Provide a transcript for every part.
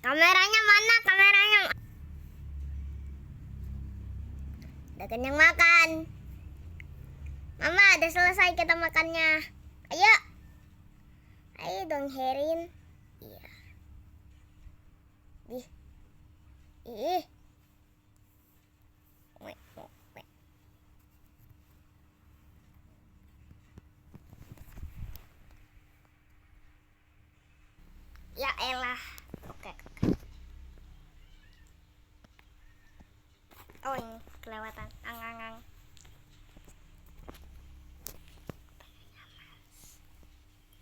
Kameranya mana? Kameranya. Udah kenyang makan. Mama, udah selesai kita makannya. Ayo. Ayo dong, Herin. Iya. Ih. Ya elah. Oke. Oh, ini kelewatan. Ang.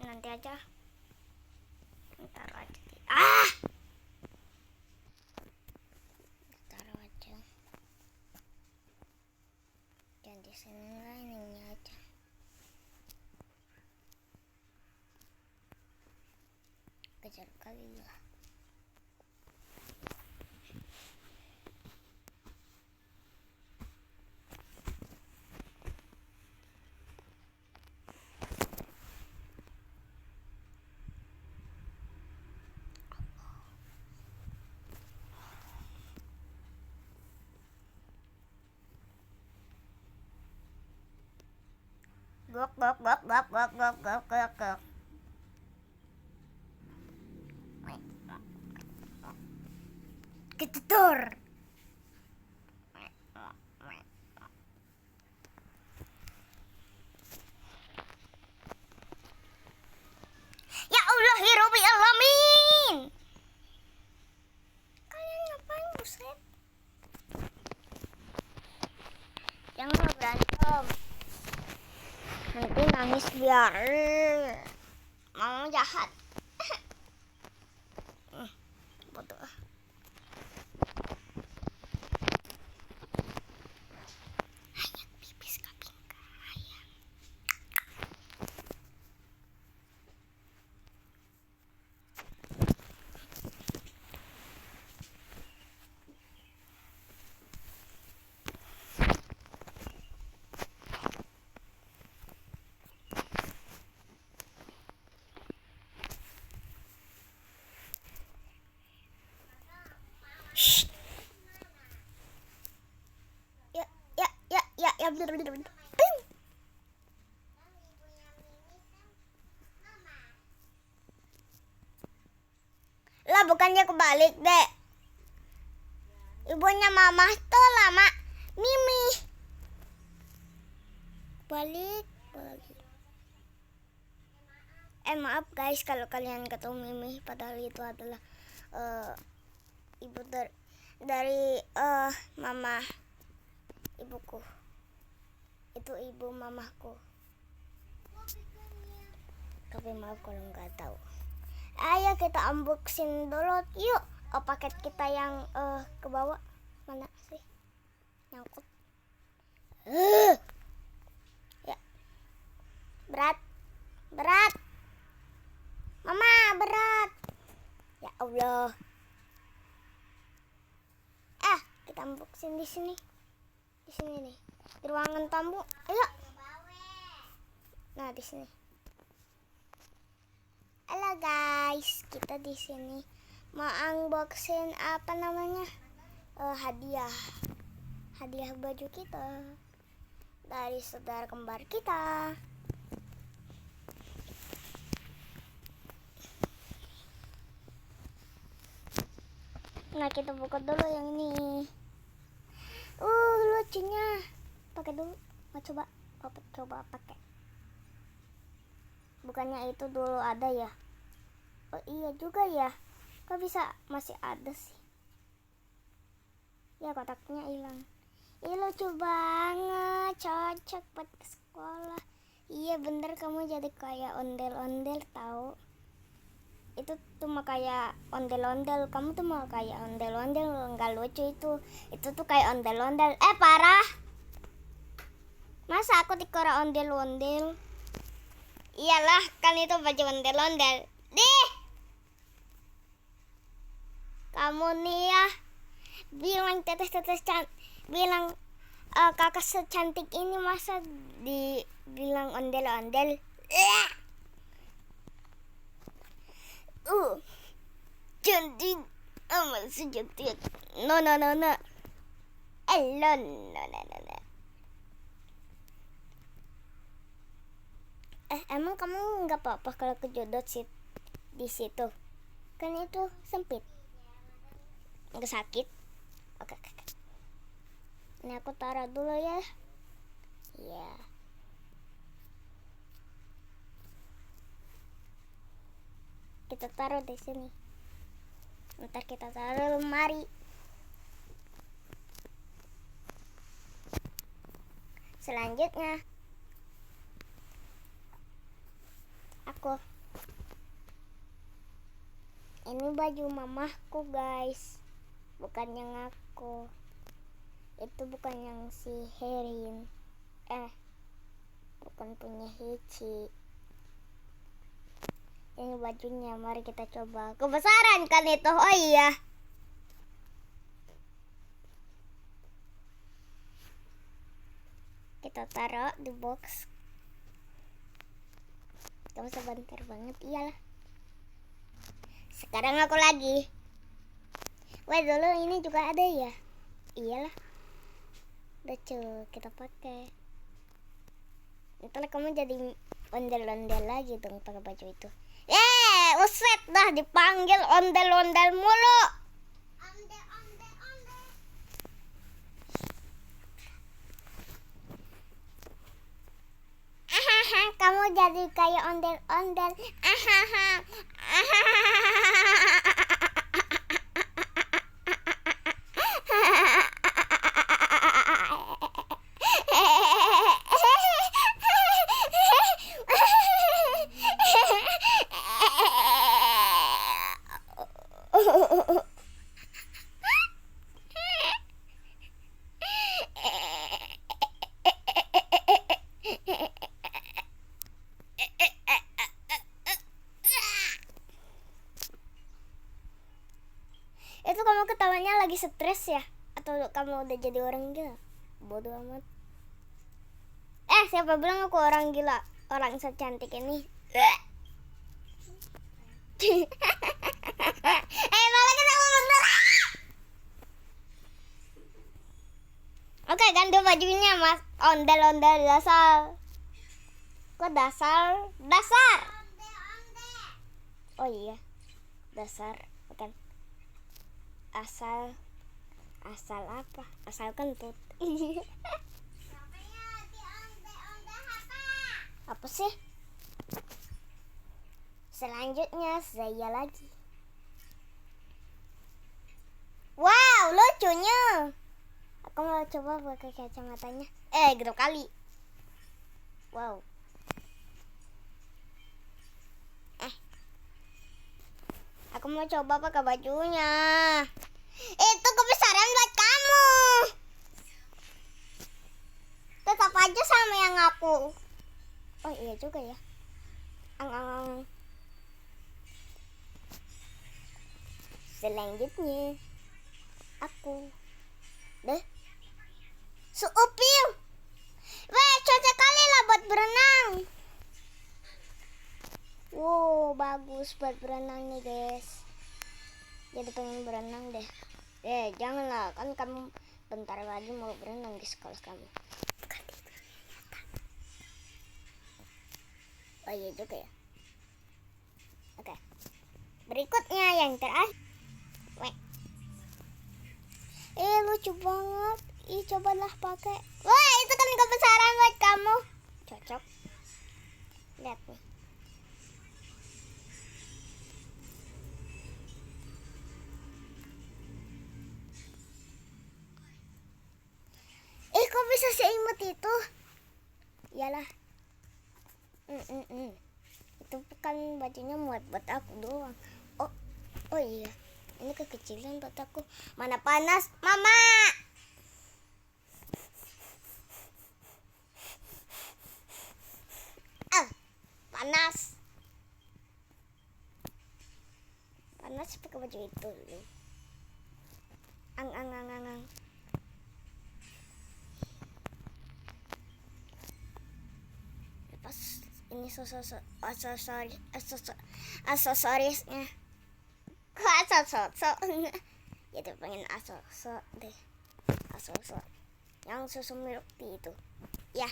Nanti aja. Taruh aja. Taruh aja. Jangan di sini lah, ini aja. Kejar kali lah. Gok. Ketutur. Ya Allah, ya Rabbi alamin. Kalian ngapain, buset? Jangan berantem. Nanti nangis biar mama jahat. Bodoh. Hanya pipis kaping kaya. Ya. Lah bukannya kebalik, Dek. Ibunya mama tuh lama Mimi. Balik. Maaf guys kalau kalian ketemu Mimi, padahal itu adalah ibu dari mama ibuku. Itu ibu mamaku. Tapi maaf kalau nggak tahu. Ayo kita unboxing dulu yuk. Paket kita yang ke bawah mana sih? Nyangkut. Ya. Berat. Mama, berat. Ya Allah. Kita unboxing di sini. Di sini nih. Di ruangan tamu. Ayo. Nah, di sini. Halo guys, kita di sini mau unboxing apa namanya? Hadiah baju kita dari saudara kembar kita. Nah, kita buka dulu yang ini. Lucunya. Pakai dulu. Mau coba pakai. Bukannya itu dulu ada ya? Oh iya juga ya. Kok bisa masih ada sih? Ya kotaknya hilang. Ih lucu banget. Cocok buat ke sekolah. Iya bener, kamu jadi kayak ondel-ondel tahu. Itu tuh mah kayak ondel-ondel. Kamu tuh mau kayak ondel-ondel. Nggak lucu itu. Itu tuh kayak ondel-ondel. Parah. Masa aku dikira ondel-ondel? Iyalah, kan itu baju ondel-ondel. Kamu nih ya, bilang tetes-tetes bilang kakak secantik ini masa dibilang ondel-ondel. Cantik. sejak no no no no elon no no no no. Emang kamu nggak apa-apa kalau kejodot di situ? Kan itu sempit. Nggak sakit? Oke. Ini aku taruh dulu ya. Iya. Kita taruh di sini. Ntar kita taruh lemari. Selanjutnya ini baju mamahku guys, bukan yang aku. Itu bukan yang si Herin, bukan punya Hici. Ini bajunya, mari kita coba. Kebesaran kan itu? Oh iya, kita taruh di box. Kamu sebentar banget, iyalah. Sekarang aku lagi. Wah, dulu ini juga ada ya? Iyalah. Lucu, kita pakai. Ntar kamu jadi ondel-ondel lagi dong pakai baju itu. Uset dah dipanggil ondel-ondel mulu. Kamu jadi kayak ondel-ondel. Itu kamu ketawanya lagi stres ya? Atau kamu udah jadi orang gila? Bodoh amat. Siapa bilang aku orang gila? Orang secantik ini. Malah ketawa bener. Oke, ganti bajunya mas. Ondel-ondel dasar. Kok dasar? Dasar. Oh iya, dasar bukan. Asal apa? Asal kentut. Apa sih? Selanjutnya saya lagi. Wow, lucunya. Aku mau coba pakai kacamatanya. Gitu kali. Wow. Aku mau coba pakai bajunya. Itu kebesaran buat kamu. Tetap aja sama yang aku. Oh iya juga ya. Selanjutnya aku Suupil. Cocok kali lah buat berenang. Wow, bagus buat berenang nih guys. Jadi pengen berenang deh. Janganlah, kan kamu bentar lagi mau berenang di sekolah kamu. Oh iya juga ya. Oke. Berikutnya yang terakhir. Lucu banget. Cobalah pakai. Wah, itu kan kebesaran buat kamu. Cocok. Lihat nih. Kok bisa seimut itu? Iyalah. Itu bukan bajunya buat aku doang. Oh iya. Ini kekecilan buat aku. Mana panas, Mama? Panas. Panas pakai baju itu. Ang. Lepas ini aksesorisnya. Kok aksesoris? Jadi pengen aso-so deh, aso-so yang susu milk tea itu. Ya,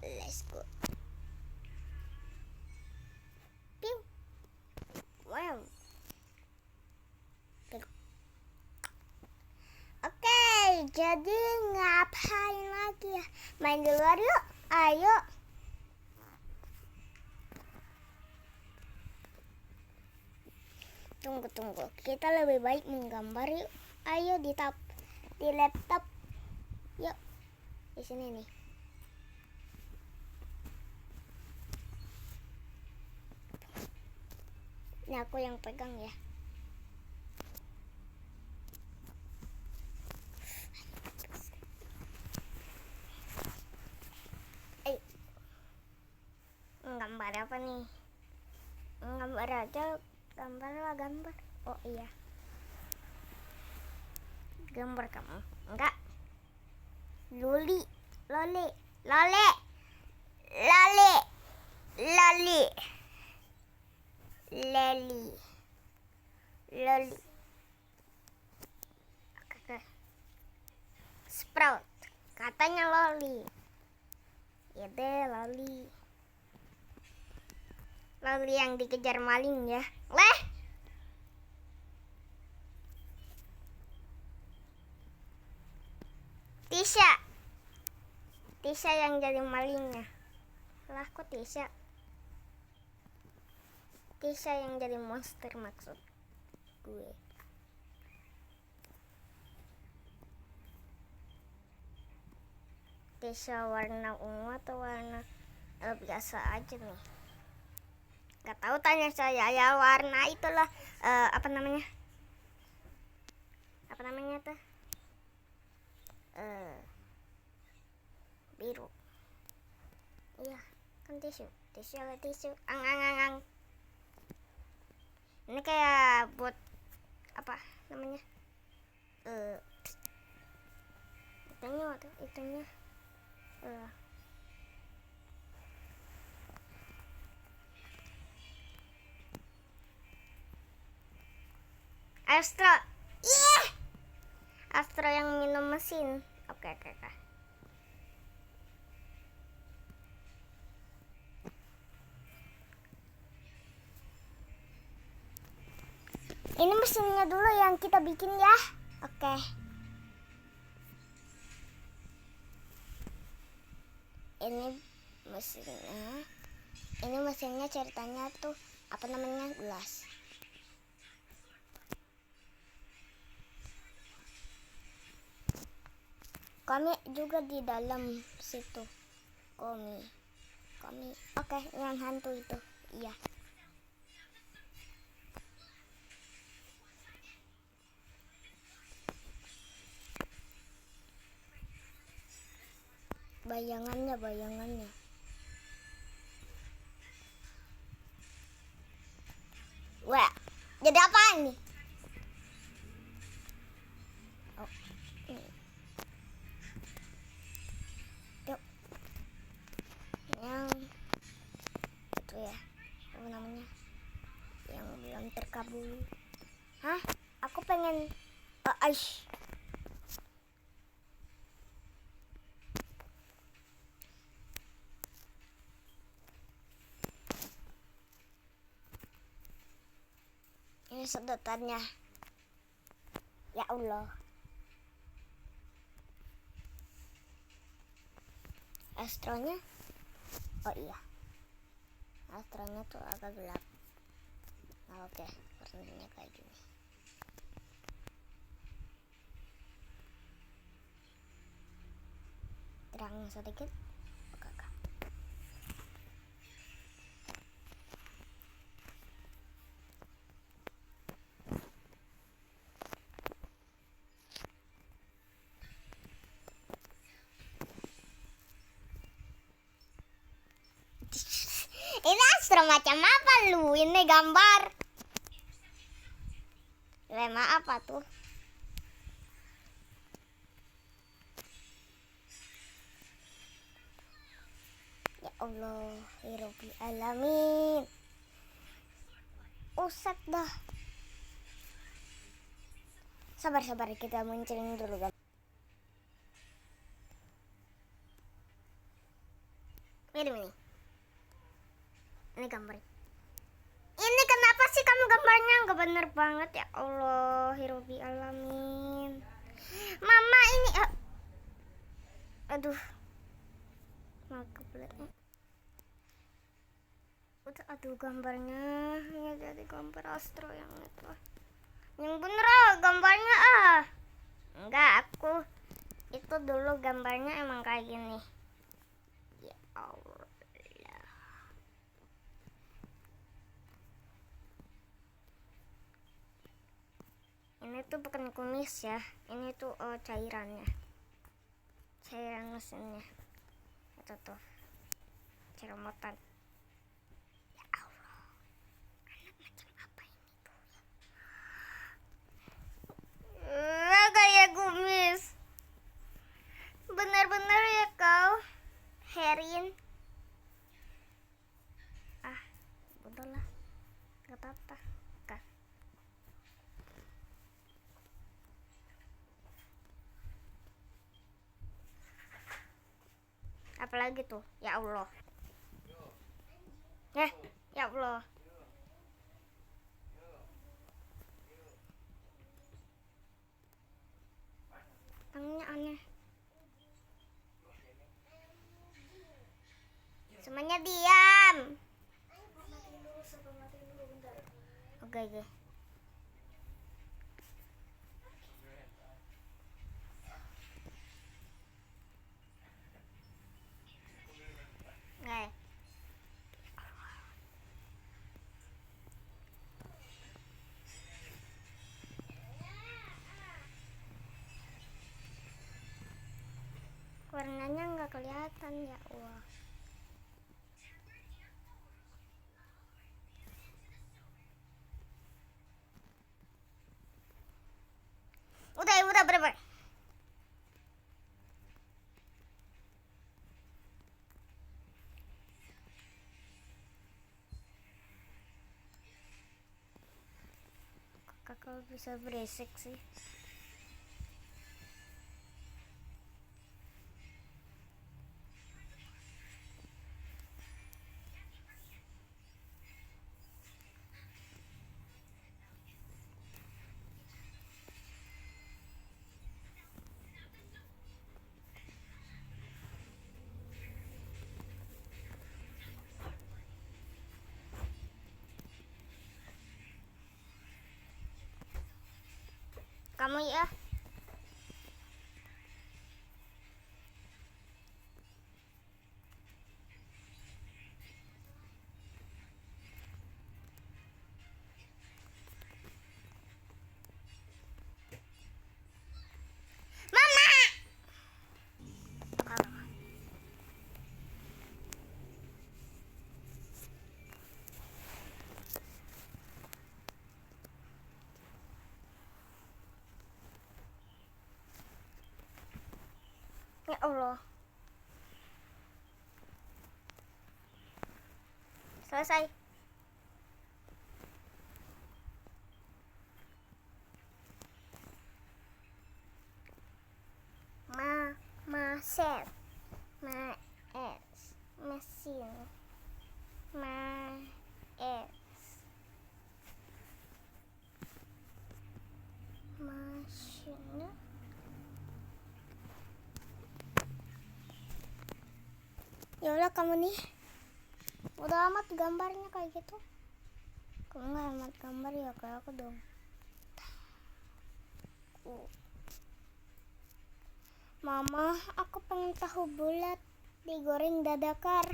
let's go. Piu. Wow. Oke, jadi ngapain lagi ya? Main di luar yuk, ayo. Tunggu. Kita lebih baik menggambar yuk. Ayo di laptop. Yuk. Di sini nih. Ini aku yang pegang ya. Gambar apa nih? Gambar aja. Gambar. Oh iya. Gambar kamu. Enggak. Loli. Oke. Sprout. Katanya loli. Ya deh, loli. Loli yang dikejar maling ya. Tisha yang jadi malingnya. Lah kok Tisha yang jadi monster maksud gue. Tisha warna ungu atau warna biasa aja nih. Gak tahu, tanya saya ya. Warna itulah apa namanya tuh, biru. Iya kan tisu. Ang. Ini kayak buat apa namanya, itunya Astro. Astro yang minum mesin. Oke. Ini mesinnya dulu yang kita bikin ya. Oke. Ini mesinnya ceritanya tuh apa namanya, gelas. Kami juga di dalam situ. Kami. Oke, yang hantu itu. Iya. Bayangannya. Wah, jadi apaan nih? Oh, ini. Yuk. Yang itu ya, apa namanya? Yang belum terkabul. Hah? Aku pengen aish. Ini sedotannya. Ya Allah. Astronya. Oh iya. Astronya tuh agak gelap. Oke, warnanya kayak gini. Terang sedikit. Oke. Ini Astro macam apa lu? Ini gambar. Maaf apa tuh? Ya Allah, Rabbil alamin. Usat dah. Sabar kita munculin dulu gambar. Ini gambarnya. Ini kenapa sih kamu gambarnya nggak bener banget ya Allah, Hirobi alamin. Mama ini aduh. Mau kebeletnya. Aduh gambarnya ya jadi gambar Astro yang itu. Yang bener gambarnya enggak, aku itu dulu gambarnya emang kayak gini. Ya Allah. Ini tuh bukan kumis ya, ini tuh cairannya, cairan mesinnya. Itu tuh ceremotan. Ya Allah, anak macam apa ini tuh ya? Kayak kumis. Benar-benar ya kau, Herin. Bodoh lah, gak apa-apa. Apalagi tuh, ya Allah. Ya Allah. Tangannya aneh. Semuanya diam. Oke. Warnanya nggak kelihatan ya Allah. Udah berapa? Kakak bisa berisik sih. Kamu ya. Mama. Ya Allah. Selesai. Set. Mesin. Mesin. Ya udah kamu nih. Udah amat gambarnya kayak gitu. Kamu nggak amat gambar ya kayak aku dong. Mama, aku pengen tahu bulat digoreng dadakar.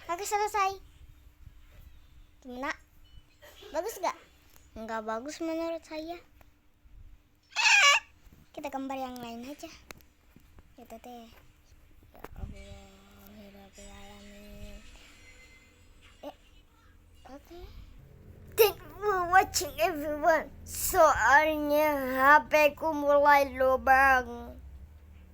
Oke, selesai. Gimana? Bagus gak? Nggak bagus menurut saya. Kita gambar yang lain aja. Gitu teh. Ya Allah, Rabbil alamin. Oke. Thank you for watching everyone. Soalnya HP ku mulai lubang.